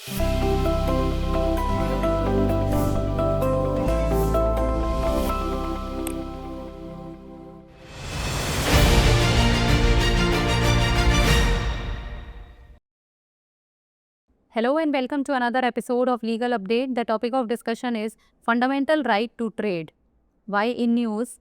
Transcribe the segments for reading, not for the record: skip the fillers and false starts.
Hello and welcome to another episode of Legal Update. The topic of discussion is fundamental right to trade. Why in news?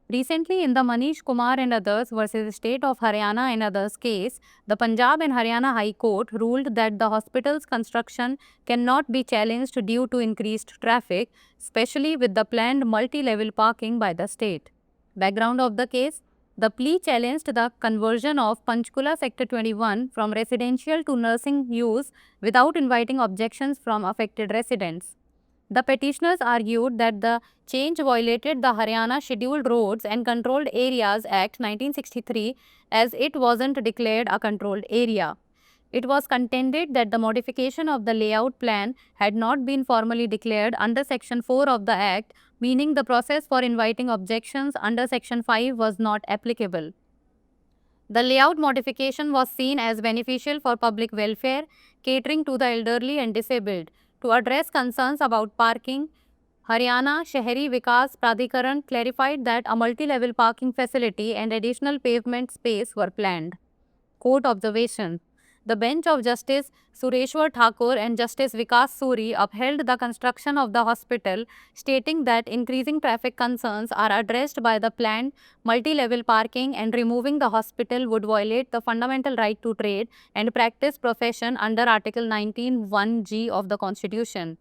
Recently, in the Manish Kumar and others versus State of Haryana and others case, the Punjab and Haryana High Court ruled that the hospital's construction cannot be challenged due to increased traffic, especially with the planned multi-level parking by the state. Background of the case: the plea challenged the conversion of Panchkula Sector 21 from residential to nursing use without inviting objections from affected residents. The petitioners argued that the change violated the Haryana Scheduled Roads and Controlled Areas Act 1963 as it wasn't declared a controlled area. It was contended that the modification of the layout plan had not been formally declared under Section 4 of the Act, meaning the process for inviting objections under Section 5 was not applicable. The layout modification was seen as beneficial for public welfare, catering to the elderly and disabled. To address concerns about parking, Haryana Shahari Vikas Pradhikaran clarified that a multi-level parking facility and additional pavement space were planned. Court observation: the bench of Justice Sureshwar Thakur and Justice Vikas Suri upheld the construction of the hospital, stating that increasing traffic concerns are addressed by the planned multi-level parking and removing the hospital would violate the fundamental right to trade and practice profession under Article 19(1)(g) of the Constitution.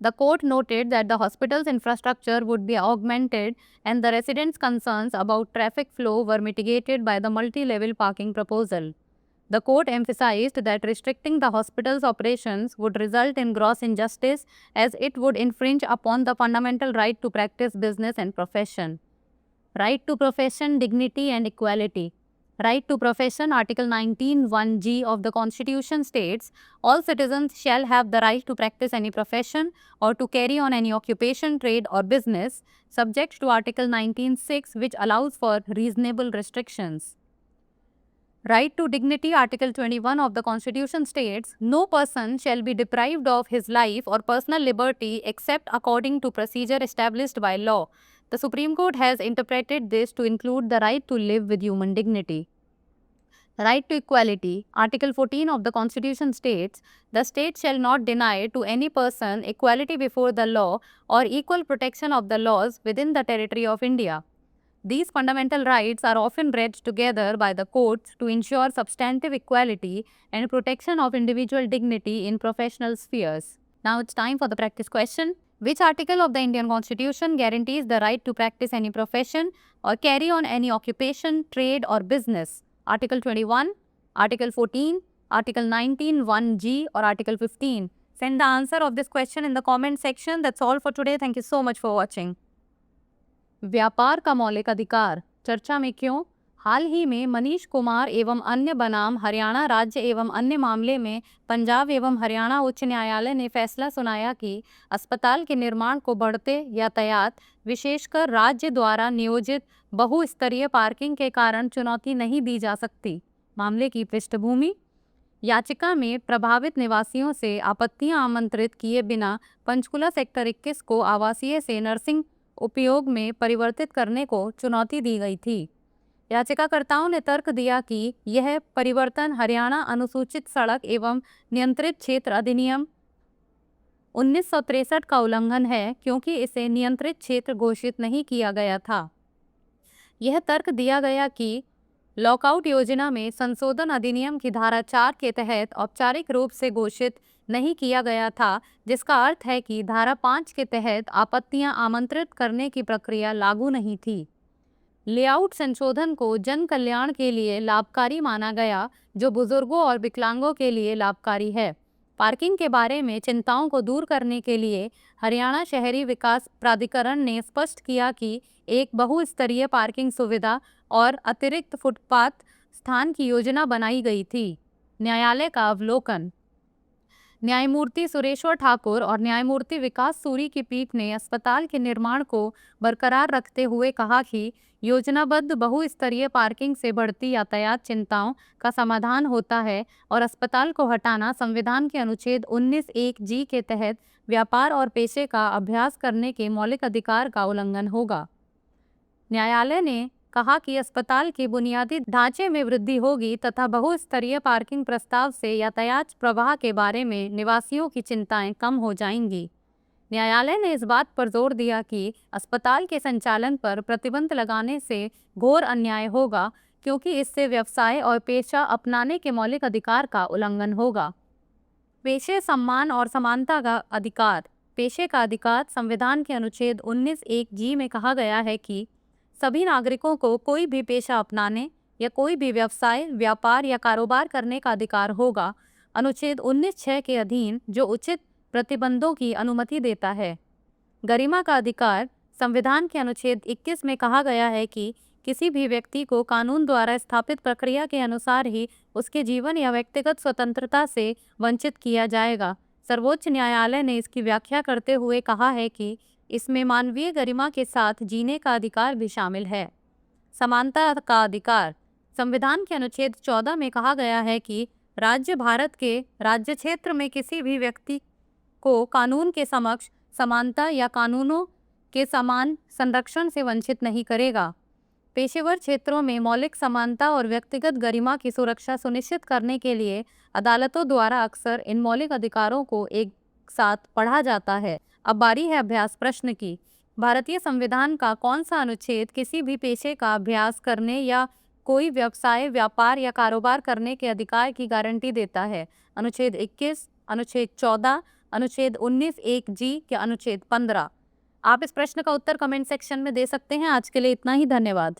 The court noted that the hospital's infrastructure would be augmented and the residents' concerns about traffic flow were mitigated by the multi-level parking proposal. The court emphasized that restricting the hospital's operations would result in gross injustice as it would infringe upon the fundamental right to practice business and profession. Right to profession, dignity and equality. Right to profession, Article 19(1)(g) of the Constitution states, all citizens shall have the right to practice any profession or to carry on any occupation, trade or business, subject to Article 19(6) which allows for reasonable restrictions. Right to dignity, Article 21 of the Constitution states, no person shall be deprived of his life or personal liberty except according to procedure established by law. The Supreme Court has interpreted this to include the right to live with human dignity. Right to equality, Article 14 of the Constitution states, the state shall not deny to any person equality before the law or equal protection of the laws within the territory of India. These fundamental rights are often read together by the courts to ensure substantive equality and protection of individual dignity in professional spheres. Now it's time for the practice question. Which article of the Indian Constitution guarantees the right to practice any profession or carry on any occupation, trade or business? Article 21, Article 14, Article 19(1)(g) or Article 15? Send the answer of this question in the comment section. That's all for today. Thank you so much for watching. व्यापार का मौलिक अधिकार चर्चा में क्यों? हाल ही में मनीष कुमार एवं अन्य बनाम हरियाणा राज्य एवं अन्य मामले में पंजाब एवं हरियाणा उच्च न्यायालय ने फैसला सुनाया कि अस्पताल के निर्माण को बढ़ते यातायात, विशेषकर राज्य द्वारा नियोजित बहुस्तरीय पार्किंग के कारण चुनौती नहीं दी जा सकती। मामले की पृष्ठभूमि: याचिका में प्रभावित निवासियों से आपत्तियां आमंत्रित किए बिना पंचकुला सेक्टर 21 को आवासीय से नर्सिंग उपयोग में परिवर्तित करने को चुनौती दी गई थी। याचिकाकर्ताओं ने तर्क दिया कि यह परिवर्तन हरियाणा अनुसूचित सड़क एवं नियंत्रित क्षेत्र अधिनियम 1963 का उल्लंघन है क्योंकि इसे नियंत्रित क्षेत्र घोषित नहीं किया गया था। यह तर्क दिया गया कि लॉकआउट योजना में संशोधन अधिनियम की धारा 4 के तहत औपचारिक रूप से घोषित नहीं किया गया था, जिसका अर्थ है कि धारा 5 के तहत आपत्तियां आमंत्रित करने की प्रक्रिया लागू नहीं थी। लेआउट संशोधन को जन कल्याण के लिए लाभकारी माना गया, जो बुजुर्गों और विकलांगों के लिए लाभकारी है। पार्किंग के बारे में चिंताओं को दूर करने के लिए हरियाणा शहरी विकास प्राधिकरण ने स्पष्ट किया कि एक बहुस्तरीय पार्किंग सुविधा और अतिरिक्त फुटपाथ स्थान की योजना बनाई गई थी। न्यायालय का अवलोकन: न्यायमूर्ति सुरेश्वर ठाकुर और न्यायमूर्ति विकास सूरी की पीठ ने अस्पताल के निर्माण को बरकरार रखते हुए कहा कि योजनाबद्ध बहुस्तरीय पार्किंग से बढ़ती यातायात चिंताओं का समाधान होता है और अस्पताल को हटाना संविधान के अनुच्छेद 19(1) के तहत व्यापार और पेशे का अभ्यास करने के मौलिक अधिकार का उल्लंघन होगा। न्यायालय ने कहा कि अस्पताल के बुनियादी ढांचे में वृद्धि होगी तथा बहुस्तरीय पार्किंग प्रस्ताव से यातायात प्रवाह के बारे में निवासियों की चिंताएं कम हो जाएंगी। न्यायालय ने इस बात पर जोर दिया कि अस्पताल के संचालन पर प्रतिबंध लगाने से घोर अन्याय होगा, क्योंकि इससे व्यवसाय और पेशा अपनाने के मौलिक अधिकार का उल्लंघन होगा। पेशे सम्मान और समानता का अधिकार। पेशे का अधिकार संविधान के अनुच्छेद 19(1) में कहा गया है कि सभी नागरिकों को कोई भी पेशा अपनाने या कोई भी व्यवसाय, व्यापार या कारोबार करने का अधिकार होगा, अनुच्छेद 19(6) के अधीन, जो उचित प्रतिबंधों की अनुमति देता है। गरिमा का अधिकार। संविधान के अनुच्छेद 21 में कहा गया है कि किसी भी व्यक्ति को कानून द्वारा स्थापित प्रक्रिया के अनुसार ही उसके जीवन या व्यक्तिगत स्वतंत्रता से वंचित किया जाएगा। सर्वोच्च न्यायालय ने इसकी व्याख्या करते हुए कहा है कि इसमें मानवीय गरिमा के साथ जीने का अधिकार भी शामिल है। समानता का अधिकार। संविधान के अनुच्छेद 14 में कहा गया है कि राज्य भारत के राज्य क्षेत्र में किसी भी व्यक्ति को कानून के समक्ष समानता या कानूनों के समान संरक्षण से वंचित नहीं करेगा। पेशेवर क्षेत्रों में मौलिक समानता और व्यक्तिगत गरिमा की सुरक्षा सुनिश्चित करने के लिए अदालतों द्वारा अक्सर इन मौलिक अधिकारों को एक साथ पढ़ा जाता है। अब बारी है अभ्यास प्रश्न की। भारतीय संविधान का कौन सा अनुच्छेद किसी भी पेशे का अभ्यास करने या कोई व्यवसाय, व्यापार या कारोबार करने के अधिकार की गारंटी देता है? अनुच्छेद 21, अनुच्छेद 14, अनुच्छेद 19(1) या अनुच्छेद 15? आप इस प्रश्न का उत्तर कमेंट सेक्शन में दे सकते हैं। आज के लिए इतना ही। धन्यवाद।